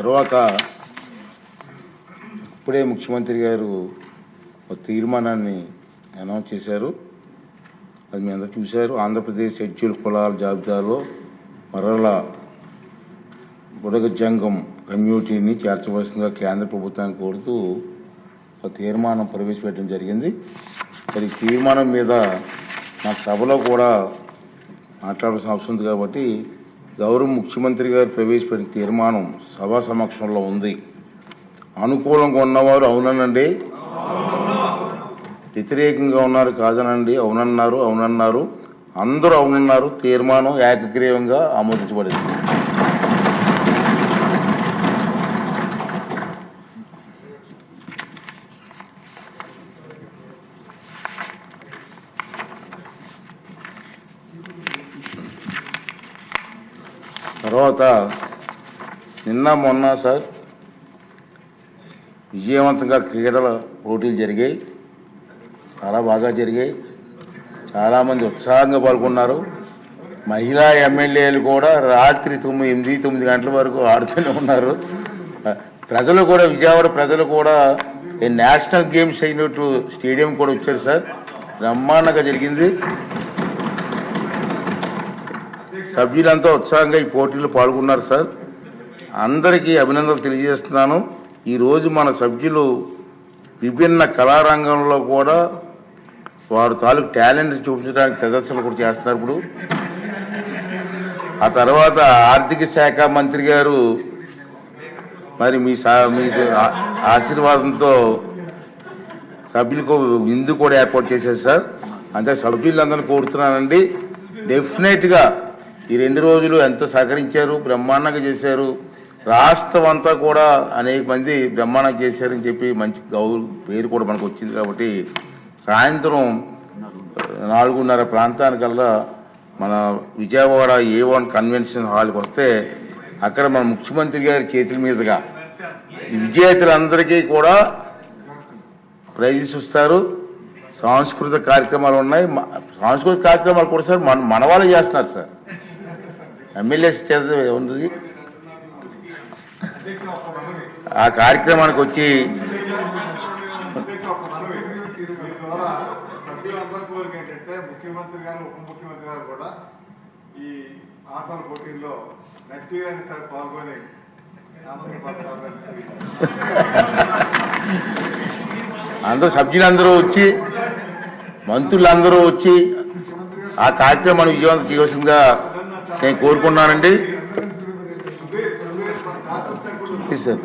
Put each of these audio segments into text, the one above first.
తర్వాత ఇప్పుడే ముఖ్యమంత్రి గారు ఒక తీర్మానాన్ని అనౌన్స్ చేశారు. అది మీ అందరూ చూశారు. ఆంధ్రప్రదేశ్ షెడ్యూల్ కులాల జాబితాలో మరలా బుడగ జంగం కమ్యూనిటీని చేర్చవలసిందిగా కేంద్ర ప్రభుత్వాన్ని కోరుతూ ఒక తీర్మానం ప్రవేశపెట్టడం జరిగింది. మరి తీర్మానం మీద నా సభలో కూడా మాట్లాడాల్సిన అవసరం ఉంది కాబట్టి గౌరవ ముఖ్యమంత్రి గారు ప్రవేశపెట్టిన తీర్మానం సభా సమక్షంలో ఉంది. అనుకూలంగా ఉన్నవారు అవుననండి, వ్యతిరేకంగా ఉన్నారు కాదనండి, అవునన్నారు, అందరూ అవునన్నారు. తీర్మానం ఏకగ్రీవంగా ఆమోదించబడింది. తర్వాత నిన్న మొన్న సార్ విజయవంతంగా క్రీడల పోటీలు జరిగాయి. చాలా బాగా జరిగాయి. చాలామంది ఉత్సాహంగా పాల్గొన్నారు. మహిళా ఎమ్మెల్యేలు కూడా రాత్రి 8-9 గంటల వరకు ఆడుతూనే ఉన్నారు. ప్రజలు కూడా విజయవాడ ప్రజలు కూడా నేషనల్ గేమ్స్ అయినట్టు స్టేడియం కూడా వచ్చారు సార్. బ్రహ్మాండంగా జరిగింది. సభ్యులంతా ఉత్సాహంగా ఈ పోటీలో పాల్గొన్నారు సార్. అందరికీ అభినందనలు తెలియజేస్తున్నాను. ఈరోజు మన సభ్యులు విభిన్న కళారంగంలో కూడా వారు తాలూకు టాలెంట్ చూపించడానికి ప్రదర్శనలు కూడా చేస్తున్నారు. ఇప్పుడు ఆ తర్వాత ఆర్థిక శాఖ మంత్రి గారు మరి మీ ఆశీర్వాదంతో సభ్యులకు విందు కూడా ఏర్పాటు చేశారు సార్. అంటే సభ్యులందరినీ కోరుతున్నానండి, డెఫినెట్గా ఈ 2 రోజులు ఎంతో సహకరించారు, బ్రహ్మాండంగా చేశారు. రాష్ట్రం అంతా కూడా అనేక మంది బ్రహ్మాండంగా చేశారని చెప్పి మంచి పేరు కూడా మనకు వచ్చింది. కాబట్టి సాయంత్రం 4:30 ప్రాంతానికల్లా మన విజయవాడ A1 కన్వెన్షన్ హాల్కి వస్తే అక్కడ మన ముఖ్యమంత్రి గారి చేతుల మీదుగా విజేతలందరికీ కూడా ప్రైజెస్ ఇస్తారు. సాంస్కృతిక కార్యక్రమాలు ఉన్నాయి. సాంస్కృతిక కార్యక్రమాలు కూడా సార్ మన వాళ్ళే చేస్తున్నారు సార్. ఎమ్మెల్యేస్ చేత ఉంది. ఆ కార్యక్రమానికి వచ్చి ముఖ్యమంత్రి గారు ఉప ముఖ్యమంత్రి గారు కూడా ఈ ఆటల పోటీల్లో నెక్స్ట్ ఇయర్ అని సార్ పాల్గొని అందరూ సభ్యులందరూ వచ్చి మంత్రులందరూ వచ్చి ఆ కార్యక్రమాన్ని విజయవంతం చేయవలసిందిగా నేను కోరుకున్నానండి. సార్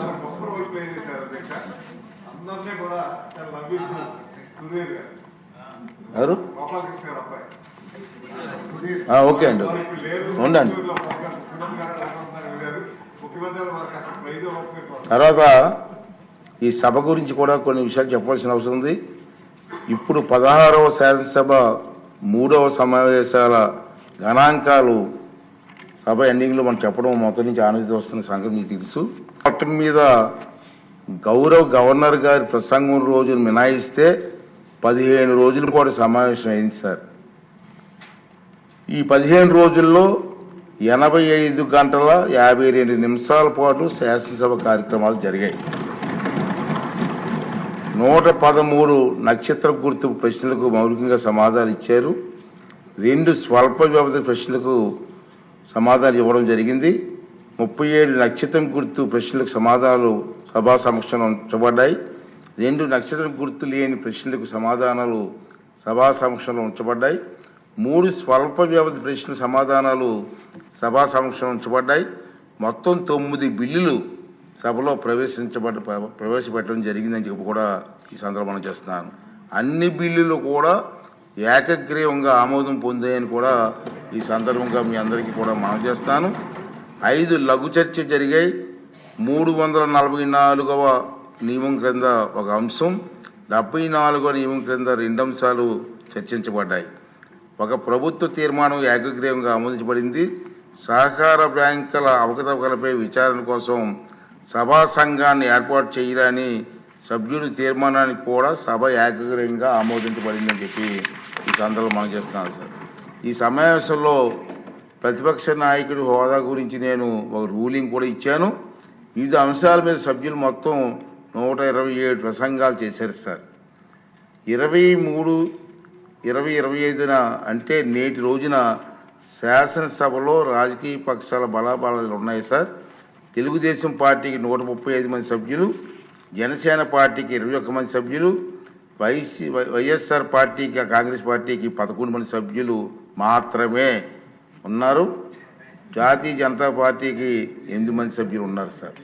ఎవరు? ఓకే అండి, ఉండండి. తర్వాత ఈ సభ గురించి కూడా కొన్ని విషయాలు చెప్పవలసిన అవసరం ఉంది. ఇప్పుడు 16వ శాసనసభ 3వ సమావేశాల గణాంకాలు సభ ఎండింగ్లో మనం చెప్పడం మొత్తం నుంచి ఆనందిస్తూ వస్తున్న సంగతి మీకు తెలుసు. మొత్తం మీద గవర్నర్ గారి ప్రసంగం రోజులు మినాయిస్తే 15 రోజులు కూడా సమావేశం అయింది సార్. ఈ 15 రోజుల్లో 85 గంటల 52 నిమిషాల పాటు శాసనసభ కార్యక్రమాలు జరిగాయి. 113 నక్షత్ర గుర్తు ప్రశ్నలకు మౌలికంగా సమాధానాలు ఇచ్చారు. 2 స్వల్ప వ్యవధి ప్రశ్నలకు సమాధానాలు ఇవ్వడం జరిగింది. 37 నక్షత్రం గుర్తు ప్రశ్నలకు సమాధానాలు సభా సమక్షంలో ఉంచబడ్డాయి. 2 నక్షత్రం గుర్తు లేని ప్రశ్నలకు సమాధానాలు సభా సమక్షంలో ఉంచబడ్డాయి. 3 స్వల్ప వ్యవధి ప్రశ్నల సమాధానాలు సభా సమక్షంలో ఉంచబడ్డాయి. మొత్తం 9 బిల్లులు సభలో ప్రవేశపెట్టడం జరిగిందని చెప్పి కూడా ఈ సందర్భంగా చేస్తున్నాను. అన్ని బిల్లులు కూడా ఏకగ్రీవంగా ఆమోదం పొందాయని కూడా ఈ సందర్భంగా మీ అందరికీ కూడా మనం చేస్తాను. 5 లఘు చర్చ జరిగాయి. 344వ నియమం క్రింద ఒక అంశం, 74వ నియమం క్రింద 2 అంశాలు చర్చించబడ్డాయి. ఒక ప్రభుత్వ తీర్మానం ఏకగ్రీవంగా ఆమోదించబడింది. సహకార బ్యాంకుల అవకతవకలపై విచారణ కోసం సభా సంఘాన్ని ఏర్పాటు చేయాలని సభ్యుల తీర్మానానికి కూడా సభ ఏకగ్రీవంగా ఆమోదించబడిందని చెప్పి ఈ సందర్భంలో మనం చేస్తున్నాను సార్. ఈ సమావేశంలో ప్రతిపక్ష నాయకుడి హోదా గురించి నేను ఒక రూలింగ్ కూడా ఇచ్చాను. వివిధ అంశాల మీద సభ్యులు మొత్తం 127 ప్రసంగాలు చేశారు సార్. 23/20/25 అంటే నేటి రోజున శాసనసభలో రాజకీయ పక్షాల బలాబలాలు ఉన్నాయి సార్. తెలుగుదేశం పార్టీకి 135 మంది సభ్యులు, జనసేన పార్టీకి 21 మంది సభ్యులు, వైఎస్ఆర్ పార్టీకి కాంగ్రెస్ పార్టీకి 11 మంది సభ్యులు మాత్రమే ఉన్నారు. జాతీయ జనతా పార్టీకి 8 మంది సభ్యులు ఉన్నారు సార్.